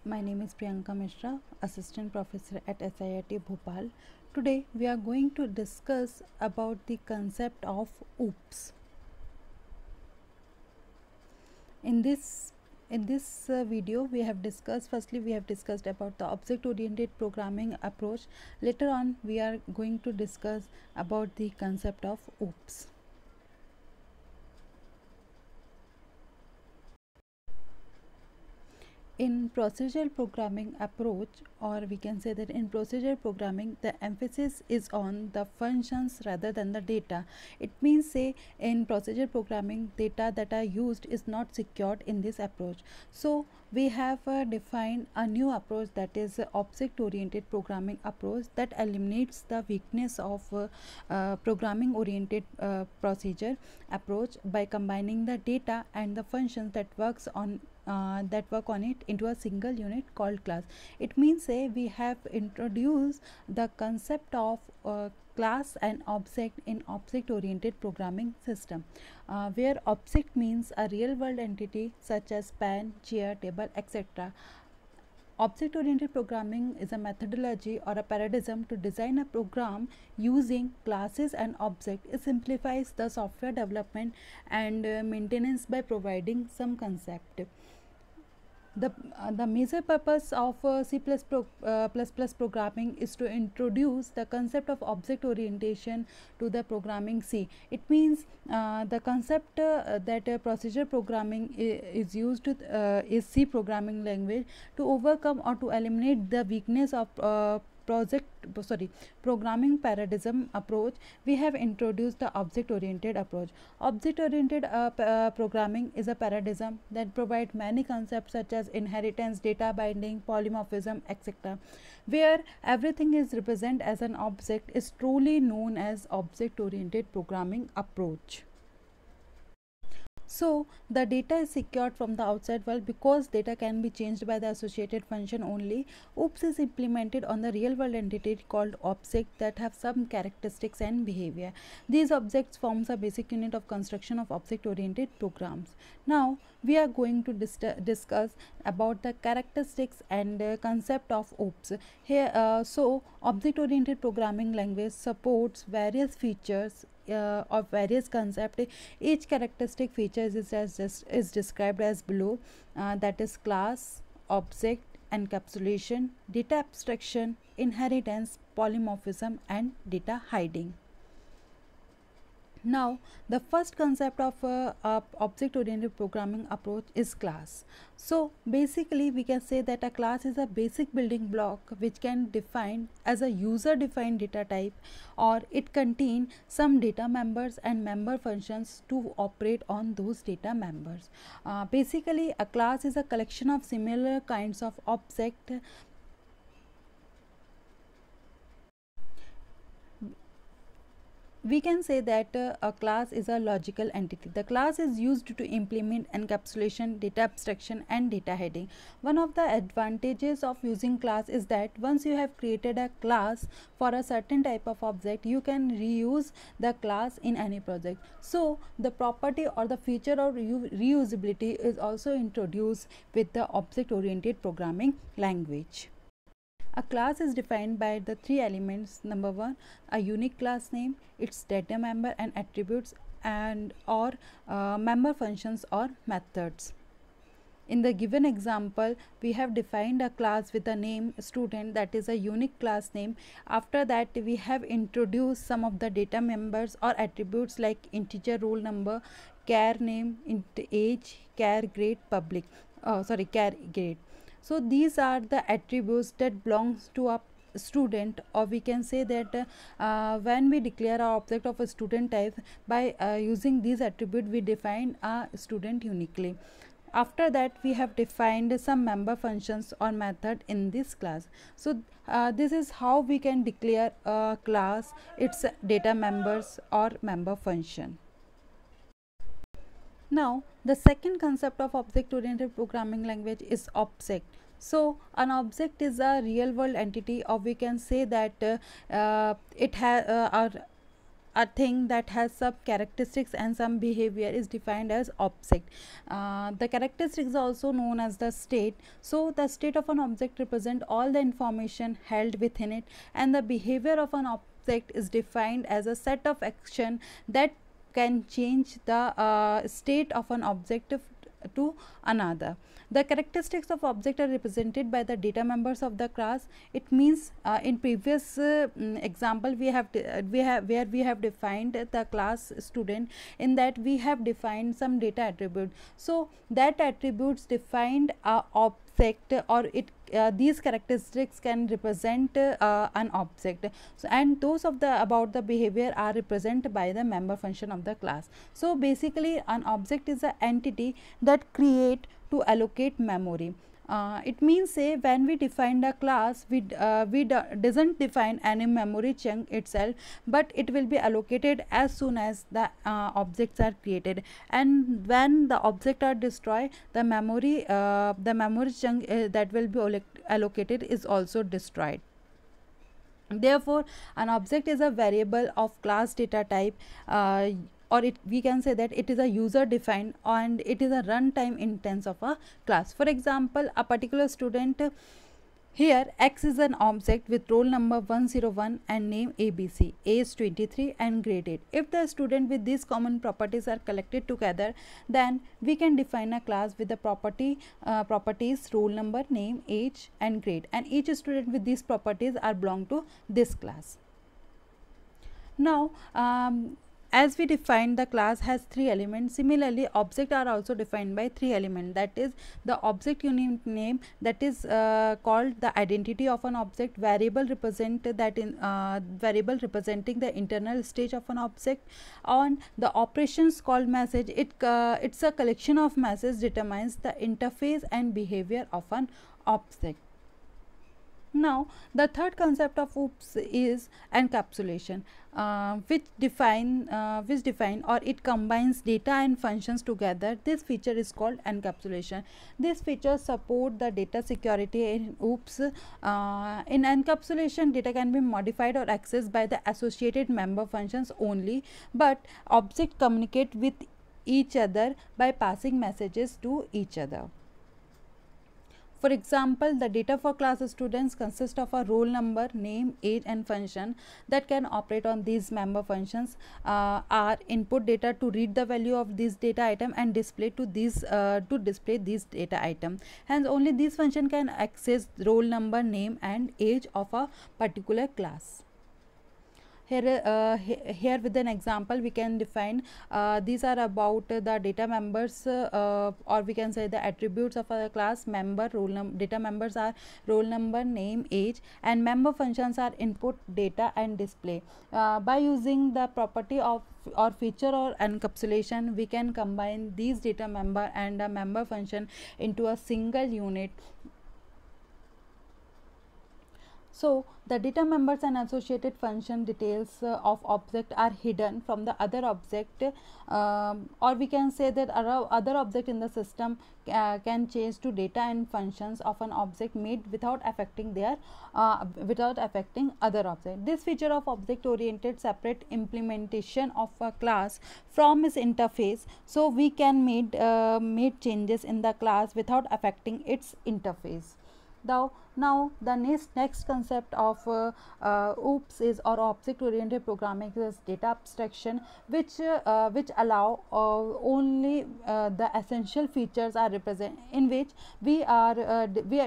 My name is Priyanka Mishra, Assistant Professor at SIIT Bhopal. Today we are going to discuss about the concept of OOPS. In this video we have discussed about the object oriented programming approach. Later on we are going to discuss about the concept of OOPS. In procedural programming approach, or we can say that in procedural programming the emphasis is on the functions rather than the data. It means, say, in procedural programming, data that are used is not secured in this approach. So we have defined a new approach, that is object oriented programming approach, that eliminates the weakness of programming oriented procedure approach by combining the data and the functions that work on it into a single unit called class. It means, say, we have introduced the concept of class and object in object oriented programming system, where object means a real world entity such as pen, chair, table, etc. Object oriented programming is a methodology or a paradigm to design a program using classes and objects. It simplifies the software development and maintenance by providing some concept. The major purpose of C++ programming is to introduce the concept of object orientation to the programming C. It means the concept that procedure programming is used is C programming language to overcome or to eliminate the weakness of programming paradigm approach. We have introduced the object oriented approach. Object oriented programming is a paradigm that provides many concepts such as inheritance, data binding, polymorphism, etc. Where everything is represented as an object is truly known as object oriented programming approach. So the data is secured from the outside world because data can be changed by the associated function only. OOPS is implemented on the real world entity called object that have some characteristics and behavior. These objects forms a basic unit of construction of object oriented programs. Now we are going to discuss about the characteristics and concept of OOPS. Here object oriented programming language supports various features of various concepts. Each characteristic features is described as below, that is class, object, encapsulation, data abstraction, inheritance, polymorphism, and data hiding. Now the first concept of object oriented programming approach is class. So basically we can say that a class is a basic building block which can define as a user defined data type, or it contain some data members and member functions to operate on those data members. Basically a class is a collection of similar kinds of object. We can say that a class is a logical entity. The class is used to implement encapsulation, data abstraction, and data hiding. One of the advantages of using class is that once you have created a class for a certain type of object, you can reuse the class in any project. So the property or the feature of reusability is also introduced with the object oriented programming language. A class is defined by the three elements. Number one, a unique class name, its data member and attributes, and or member functions or methods. In the given example, we have defined a class with the name student, that is a unique class name. After that, we have introduced some of the data members or attributes like integer roll number, char name, age, char grade, char grade. So these are the attributes that belongs to a student, or we can say that when we declare our object of a student type, by using these attributes we define a student uniquely. After that, we have defined some member functions or method in this class. So this is how we can declare a class, its data members or member function. Now the second concept of object oriented programming language is object. So an object is a real world entity, or we can say that it has a thing that has some characteristics and some behavior is defined as object. The characteristics is also known as the state. So the state of an object represent all the information held within it, and the behavior of an object is defined as a set of action that can change the state of an object to another. The characteristics of object are represented by the data members of the class. It means in previous example we have where we have defined the class student, in that we have defined some data attribute. So that attributes defined a object, or it these characteristics can represent an object. So, and those of the about the behavior are represented by the member function of the class. So basically an object is an entity that create to allocate memory. It means, say, when we define the class, we doesn't define any memory chunk itself, but it will be allocated as soon as the objects are created, and when the object are destroyed, the memory chunk that will be allocated is also destroyed. Therefore an object is a variable of class data type, or we can say that it is a user defined, and it is a runtime instance of a class. For example, a particular student, here X is an object with roll number 101 and name ABC, age 23 and grade 8. If the student with these common properties are collected together, then we can define a class with the properties roll number, name, age and grade, and each student with these properties are belong to this class. Now as we defined, the class has 3 elements. Similarly, objects are also defined by 3 elements. That is the object unit name, that is called the identity of an object. Variable represent that in variable representing the internal stage of an object. On the operations called message, it's a collection of messages determines the interface and behavior of an object. Now the third concept of OOPS is encapsulation, which define or it combines data and functions together. This feature is called encapsulation. This feature support the data security in OOPS. In encapsulation, data can be modified or accessed by the associated member functions only, but objects communicate with each other by passing messages to each other. For example, the data for class students consist of a roll number, name, age and function that can operate on these member functions. Are input data to read the value of this data item and display to display these data item. Hence only this function can access roll number, name and age of a particular class. Here with an example we can define these are about the data members, or we can say the attributes of a class member. Data members are roll number, name, age, and member functions are input, data and display. By using the property of or feature or encapsulation, we can combine these data member and a member function into a single unit. So the data members and associated function details of object are hidden from the other object, or we can say that other object in the system can change to data and functions of an object made without affecting their other object. This feature of object oriented separate implementation of a class from its interface, so we can made changes in the class without affecting its interface. Now the next concept of OOPS is, or object oriented programming, is data abstraction, which allow only the essential features are represent, in which we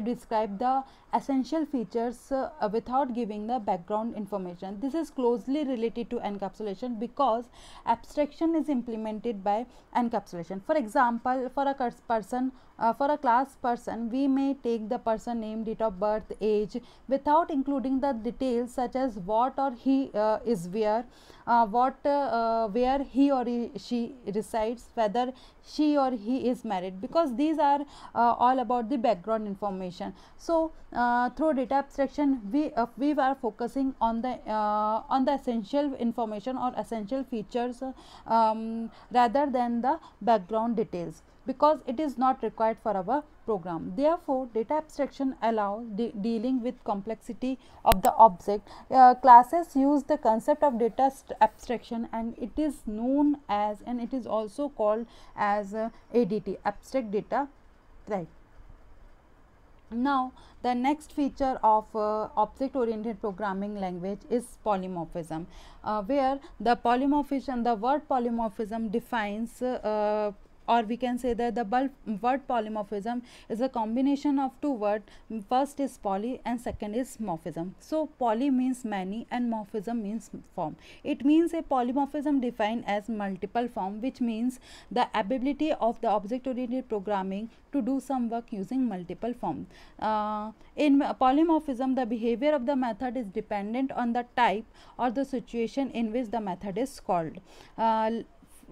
describe the essential features without giving the background information. This is closely related to encapsulation because abstraction is implemented by encapsulation. For example, for a class person, we may take the person name, date of birth, age without including the details such as what or he is where, where he or she resides, whether she or he is married, because these are all about the background information. So through data abstraction, we are focusing on the essential information or essential features rather than the background details. because it is not required for our program. Therefore, data abstraction allows dealing with complexity of the object. Classes use the concept of data abstraction, and it is known as, and it is also called as ADT, abstract data type. Now, the next feature of object oriented programming language is polymorphism, where the word polymorphism defines or we can say that the word polymorphism is a combination of two words. First is poly and second is morphism. So poly means many and morphism means form. It means a polymorphism defined as multiple form, which means the ability of the object oriented programming to do some work using multiple form. In polymorphism, the behavior of the method is dependent on the type or the situation in which the method is called.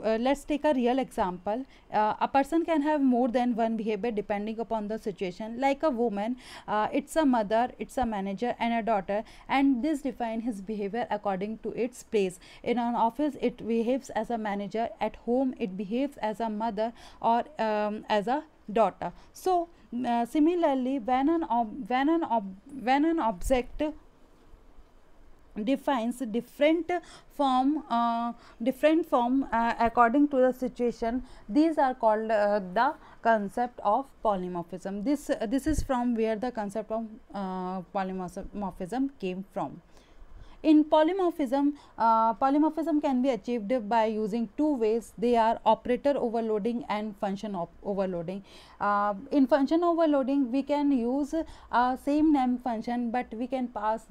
Let's take a real example. A person can have more than one behavior depending upon the situation. Like a woman, it's a mother, it's a manager and a daughter, and this define his behavior according to its place. In an office, it behaves as a manager. At home, it behaves as a mother or as a daughter. So similarly, when an object defines different form according to the situation, these are called the concept of polymorphism. This is from where the concept of polymorphism came from. In polymorphism, polymorphism can be achieved by using two ways. They are operator overloading and function overloading. In function overloading, we can use same name function, but we can pass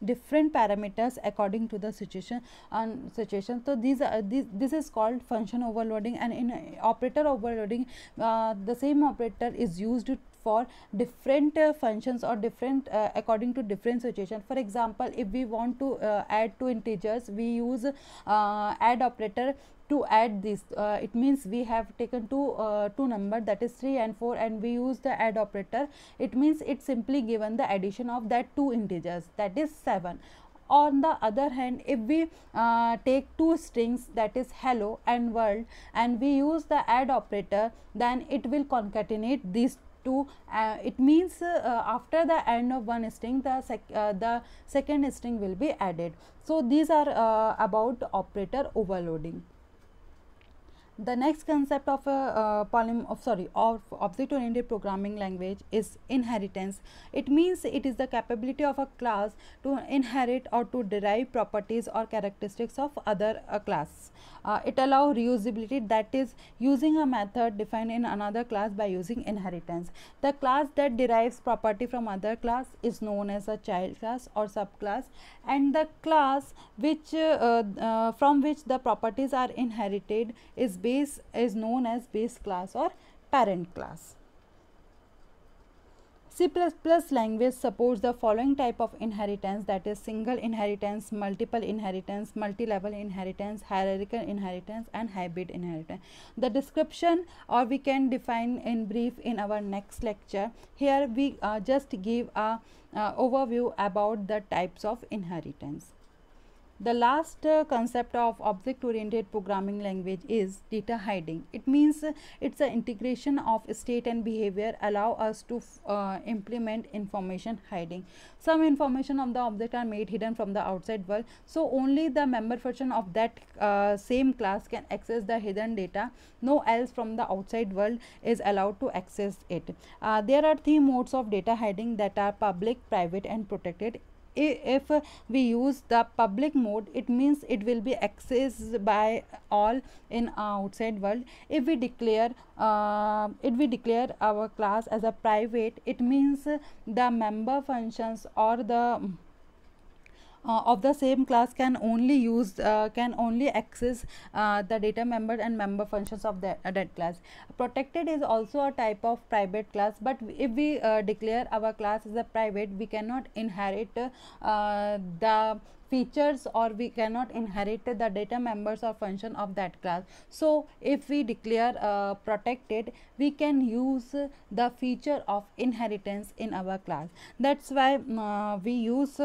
different parameters according to the situation. So this is called function overloading, and in operator overloading, the same operator is used for different functions or different according to different situation. For example, if we want to add two integers, we use add operator to add this. It means we have taken two number, that is 3 and 4, and we use the add operator. It means it simply given the addition of that two integers, that is 7. On the other hand, if we take two strings, that is hello and world, and we use the add operator, then it will concatenate these two. It means after the end of one string, the second string will be added. So these are about operator overloading. The next concept of object oriented programming language is inheritance. It means it is the capability of a class to inherit or to derive properties or characteristics of other class. It allows reusability, that is using a method defined in another class by using inheritance. The class that derives property from other class is known as a child class or subclass, and the class which from which the properties are inherited is known as base class or parent class. C++ language supports the following type of inheritance, that is single inheritance, multiple inheritance, multi-level inheritance, hierarchical inheritance and hybrid inheritance. The description, or we can define in brief in our next lecture. Here we just give a overview about the types of inheritance. The last concept of object oriented programming language is data hiding. It means it's an integration of state and behavior allow us to implement information hiding. Some information of the object are made hidden from the outside world, so only the member version of that same class can access the hidden data. No else from the outside world is allowed to access it. There are three modes of data hiding, that are public, private and protected. If we use the public mode, it means it will be accessed by all in outside world. If we declare our class as a private, it means the member functions or the of the same class can only access the data member and member functions of that class. Protected is also a type of private class, but if we declare our class as a private, we cannot inherit the features, or we cannot inherit the data members or function of that class. So if we declare protected, we can use the feature of inheritance in our class. That's why we use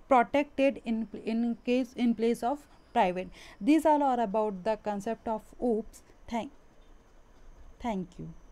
protected in place of private. These all are about the concept of OOPS. Thank you.